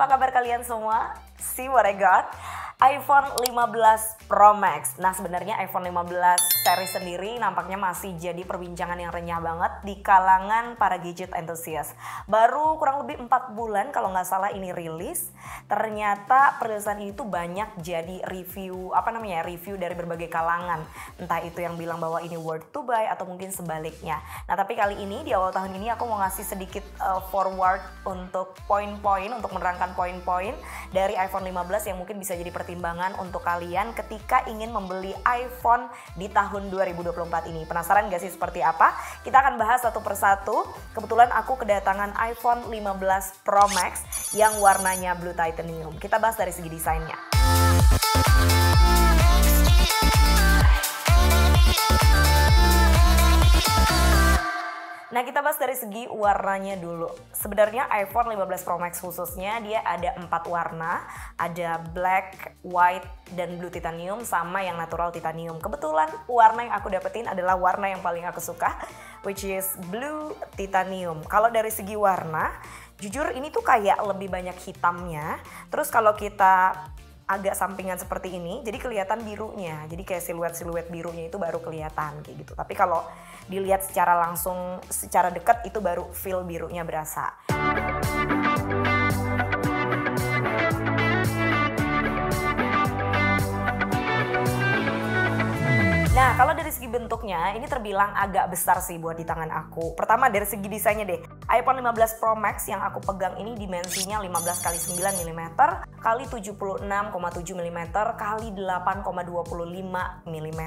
apa kabar kalian semua? See what I got? iPhone 15 Pro Max. Nah sebenarnya iPhone 15 seri sendiri nampaknya masih jadi perbincangan yang renyah banget di kalangan para gadget enthusiast. Baru kurang lebih 4 bulan kalau nggak salah ini rilis. Ternyata perilisan ini tuh banyak jadi review, review dari berbagai kalangan. Entah itu yang bilang bahwa ini worth to buy atau mungkin sebaliknya. Nah tapi kali ini di awal tahun ini aku mau ngasih sedikit forward untuk poin-poin, untuk menerangkan poin-poin dari iPhone 15 yang mungkin bisa jadi pertimbangan untuk kalian ketika ingin membeli iPhone di tahun 2024 ini. Penasaran gak sih seperti apa? Kita akan bahas satu persatu. Kebetulan aku kedatangan iPhone 15 Pro Max yang warnanya blue titanium. Kita bahas dari segi desainnya. Nah kita bahas dari segi warnanya dulu. Sebenarnya iPhone 15 Pro Max khususnya dia ada 4 warna. Ada black, white, dan blue titanium sama yang natural titanium. Kebetulan warna yang aku dapetin adalah warna yang paling aku suka, which is blue titanium. Kalau dari segi warna, jujur ini tuh kayak lebih banyak hitamnya. Terus kalau kita agak sampingan seperti ini, jadi kelihatan birunya. Jadi kayak siluet-siluet birunya itu baru kelihatan kayak gitu. Tapi kalau dilihat secara langsung, secara dekat itu baru feel birunya berasa. Nah kalau dari segi bentuknya ini terbilang agak besar sih buat di tangan aku. Pertama dari segi desainnya deh. iPhone 15 Pro Max yang aku pegang ini dimensinya 15x9 mm kali 76,7 mm kali 8,25 mm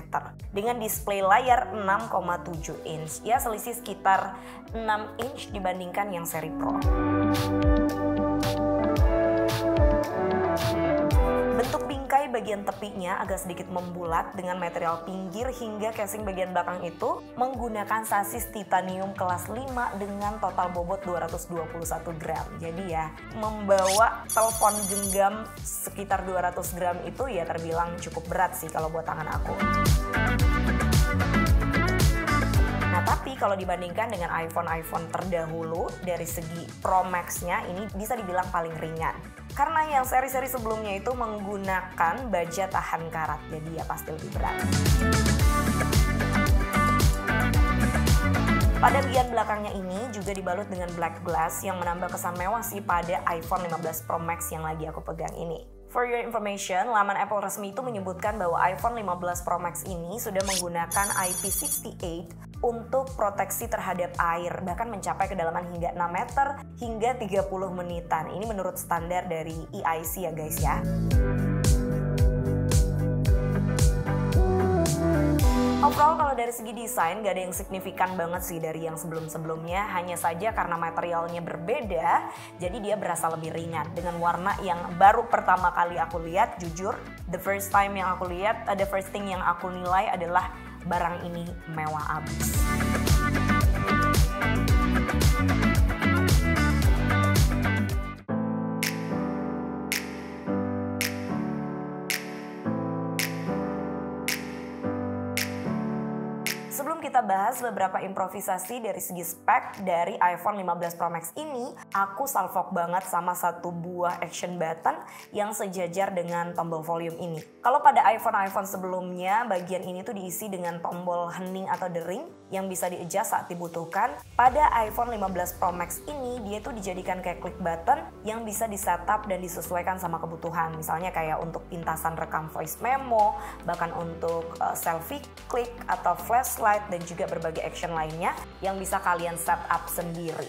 dengan display layar 6,7 inch. Ya selisih sekitar 6 inch dibandingkan yang seri Pro. Bentuk bingkai bagian tepinya agak sedikit membulat dengan material pinggir hingga casing bagian belakang itu menggunakan sasis titanium kelas 5 dengan total bobot 221 gram. Jadi ya membawa telepon genggam sekitar 200 gram itu ya terbilang cukup berat sih kalau buat tangan aku. Nah tapi kalau dibandingkan dengan iPhone terdahulu dari segi Pro Max-nya ini bisa dibilang paling ringan. Karena yang seri-seri sebelumnya itu menggunakan baja tahan karat, jadi ya pasti lebih berat. Pada bagian belakangnya ini juga dibalut dengan black glass yang menambah kesan mewah sih pada iPhone 15 Pro Max yang lagi aku pegang ini. For your information, laman Apple resmi itu menyebutkan bahwa iPhone 15 Pro Max ini sudah menggunakan IP68 untuk proteksi terhadap air, bahkan mencapai kedalaman hingga 6 meter hingga 30 menitan. Ini menurut standar dari EIC ya guys ya. Overall kalau dari segi desain gak ada yang signifikan banget sih dari yang sebelum-sebelumnya. Hanya saja karena materialnya berbeda, jadi dia berasa lebih ringan. Dengan warna yang baru pertama kali aku lihat, jujur, the first thing yang aku nilai adalah barang ini mewah abis. Sebelum kita bahas beberapa improvisasi dari segi spek dari iPhone 15 Pro Max ini, aku salfok banget sama satu buah action button yang sejajar dengan tombol volume ini. Kalau pada iPhone sebelumnya, bagian ini tuh diisi dengan tombol hening atau dering yang bisa di-adjust saat dibutuhkan. Pada iPhone 15 Pro Max ini, dia tuh dijadikan kayak click button yang bisa di-setup dan disesuaikan sama kebutuhan. Misalnya kayak untuk pintasan rekam voice memo, bahkan untuk selfie click atau flashlight, dan juga berbagai action lainnya yang bisa kalian setup sendiri.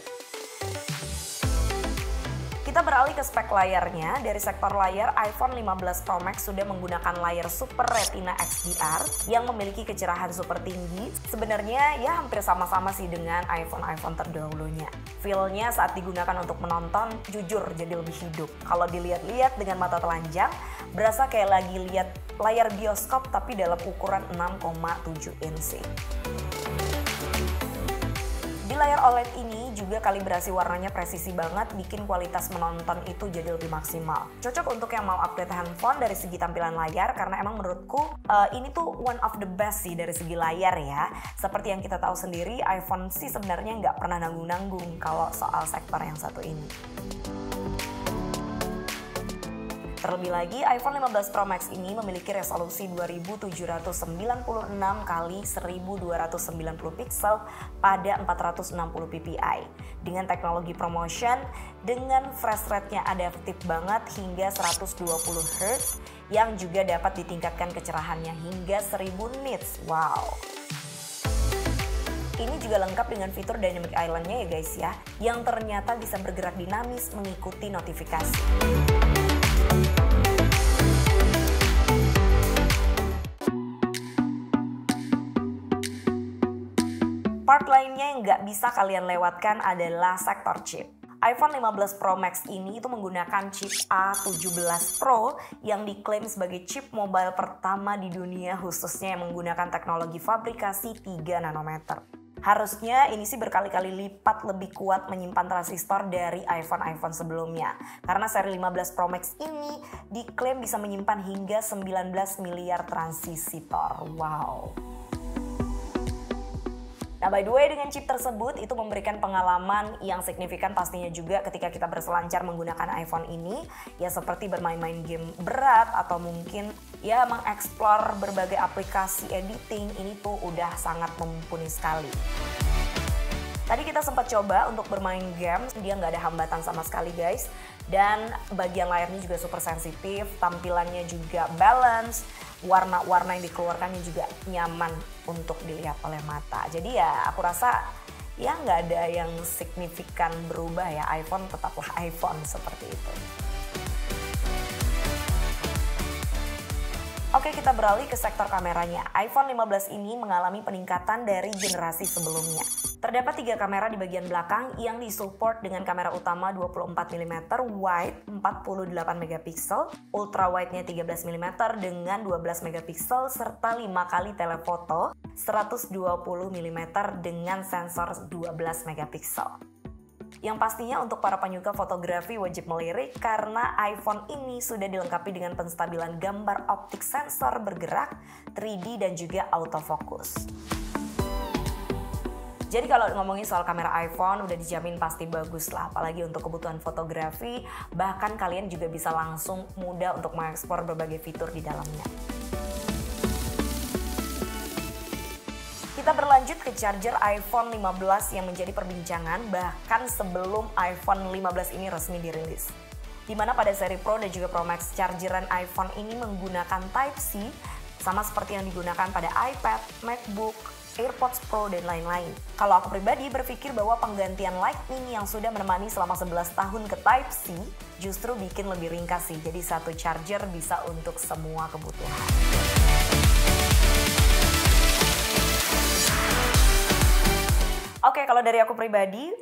Kita beralih ke spek layarnya. Dari sektor layar, iPhone 15 Pro Max sudah menggunakan layar Super Retina XDR yang memiliki kecerahan super tinggi. Sebenarnya ya hampir sama-sama sih dengan iPhone terdahulunya. Feel-nya saat digunakan untuk menonton jujur jadi lebih hidup. Kalau dilihat-lihat dengan mata telanjang, berasa kayak lagi lihat layar bioskop tapi dalam ukuran 6,7 inci. Di layar OLED ini juga kalibrasi warnanya presisi banget, bikin kualitas menonton itu jadi lebih maksimal. Cocok untuk yang mau upgrade handphone dari segi tampilan layar, karena emang menurutku ini tuh one of the best sih dari segi layar ya. Seperti yang kita tahu sendiri, iPhone sih sebenarnya nggak pernah nanggung-nanggung kalau soal sektor yang satu ini. Terlebih lagi, iPhone 15 Pro Max ini memiliki resolusi 2796 x 1290 pixel pada 460 ppi. Dengan teknologi ProMotion, dengan refresh rate-nya adaptif banget hingga 120 Hz, yang juga dapat ditingkatkan kecerahannya hingga 1000 nits. Wow! Ini juga lengkap dengan fitur Dynamic Island-nya ya guys ya, yang ternyata bisa bergerak dinamis mengikuti notifikasi. Part lainnya yang nggak bisa kalian lewatkan adalah sektor chip. iPhone 15 Pro Max ini itu menggunakan chip A17 Pro yang diklaim sebagai chip mobile pertama di dunia, khususnya yang menggunakan teknologi fabrikasi 3 nanometer. Harusnya ini sih berkali-kali lipat lebih kuat menyimpan transistor dari iPhone sebelumnya. Karena seri 15 Pro Max ini diklaim bisa menyimpan hingga 19 miliar transistor. Wow. Nah, by the way, dengan chip tersebut itu memberikan pengalaman yang signifikan pastinya juga ketika kita berselancar menggunakan iPhone ini, ya seperti bermain-main game berat atau mungkin ya mengeksplor berbagai aplikasi editing, ini tuh udah sangat mumpuni sekali. Tadi kita sempat coba untuk bermain game, dia nggak ada hambatan sama sekali guys. Dan bagian layarnya juga super sensitif, tampilannya juga balance, warna-warna yang dikeluarkannya juga nyaman untuk dilihat oleh mata. Jadi ya aku rasa ya nggak ada yang signifikan berubah ya, iPhone tetaplah iPhone seperti itu. Oke, kita beralih ke sektor kameranya. iPhone 15 ini mengalami peningkatan dari generasi sebelumnya. Terdapat 3 kamera di bagian belakang yang disupport dengan kamera utama 24mm wide 48 megapiksel, ultra wide-nya 13 mm dengan 12 megapiksel serta 5 kali telefoto 120 mm dengan sensor 12 megapiksel. Yang pastinya untuk para penyuka fotografi wajib melirik karena iPhone ini sudah dilengkapi dengan penstabilan gambar optik sensor bergerak, 3D dan juga autofocus. Jadi kalau ngomongin soal kamera iPhone udah dijamin pasti bagus lah, apalagi untuk kebutuhan fotografi, bahkan kalian juga bisa langsung mudah untuk mengekspor berbagai fitur di dalamnya. Kita berlanjut ke charger iPhone 15 yang menjadi perbincangan bahkan sebelum iPhone 15 ini resmi dirilis. Dimana pada seri Pro dan juga Pro Max chargeran iPhone ini menggunakan Type-C sama seperti yang digunakan pada iPad, MacBook, AirPods Pro dan lain-lain. Kalau aku pribadi berpikir bahwa penggantian Lightning yang sudah menemani selama 11 tahun ke Type-C justru bikin lebih ringkas sih. Jadi satu charger bisa untuk semua kebutuhan. Oke, kalau dari aku pribadi,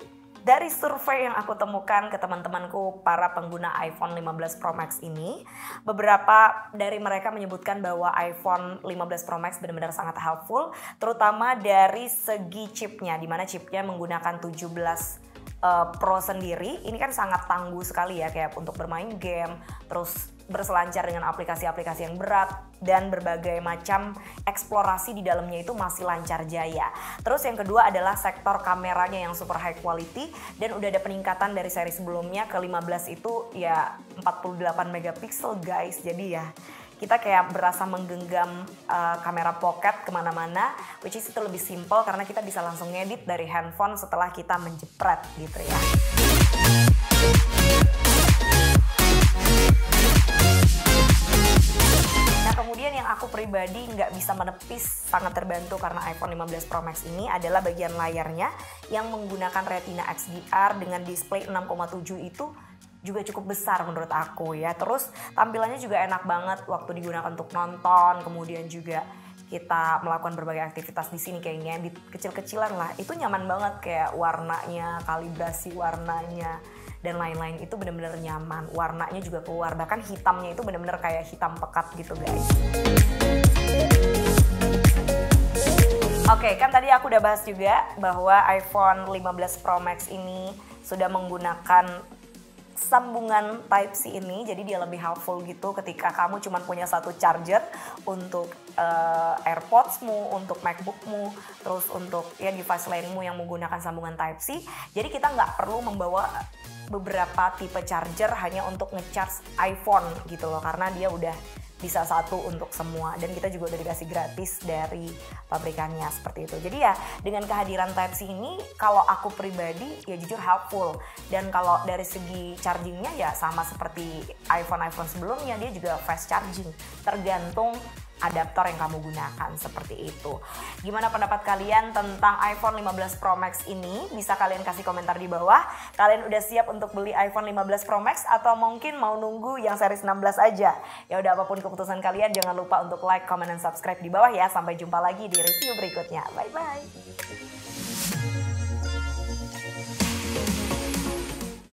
dari survei yang aku temukan ke teman-temanku para pengguna iPhone 15 Pro Max ini, beberapa dari mereka menyebutkan bahwa iPhone 15 Pro Max benar-benar sangat helpful, terutama dari segi chipnya, di mana chipnya menggunakan 17 Pro sendiri. Ini kan sangat tangguh sekali ya, kayak untuk bermain game, terus berselancar dengan aplikasi-aplikasi yang berat, dan berbagai macam eksplorasi di dalamnya itu masih lancar jaya. Terus yang kedua adalah sektor kameranya yang super high quality, dan udah ada peningkatan dari seri sebelumnya ke 15 itu ya 48 megapiksel guys. Jadi ya kita kayak berasa menggenggam kamera pocket kemana-mana, which is itu lebih simple karena kita bisa langsung ngedit dari handphone setelah kita menjepret gitu ya. Nah kemudian yang aku pribadi nggak bisa menepis, sangat terbantu karena iPhone 15 Pro Max ini adalah bagian layarnya yang menggunakan Retina XDR dengan display 6,7 itu juga cukup besar menurut aku ya. Terus tampilannya juga enak banget waktu digunakan untuk nonton, kemudian juga kita melakukan berbagai aktivitas di sini kayak ngedit kecil-kecilan lah. Itu nyaman banget, kayak warnanya, kalibrasi warnanya dan lain-lain itu benar-benar nyaman. Warnanya juga keluar, bahkan hitamnya itu benar-benar kayak hitam pekat gitu guys. Oke, kan tadi aku udah bahas juga bahwa iPhone 15 Pro Max ini sudah menggunakan sambungan Type-C ini, jadi dia lebih helpful gitu ketika kamu cuma punya satu charger untuk AirPods-mu, untuk MacBook-mu, terus untuk ya device lainmu yang menggunakan sambungan Type-C. Jadi kita nggak perlu membawa beberapa tipe charger hanya untuk ngecharge iPhone gitu loh, karena dia udah bisa satu untuk semua dan kita juga udah dikasih gratis dari pabrikannya seperti itu. Jadi ya dengan kehadiran Type-C ini kalau aku pribadi ya jujur helpful, dan kalau dari segi chargingnya ya sama seperti iPhone sebelumnya, dia juga fast charging tergantung adaptor yang kamu gunakan seperti itu. Gimana pendapat kalian tentang iPhone 15 Pro Max ini? Bisa kalian kasih komentar di bawah. Kalian udah siap untuk beli iPhone 15 Pro Max atau mungkin mau nunggu yang series 16 aja? Ya udah, apapun keputusan kalian, jangan lupa untuk like, comment, dan subscribe di bawah ya. Sampai jumpa lagi di review berikutnya. Bye bye.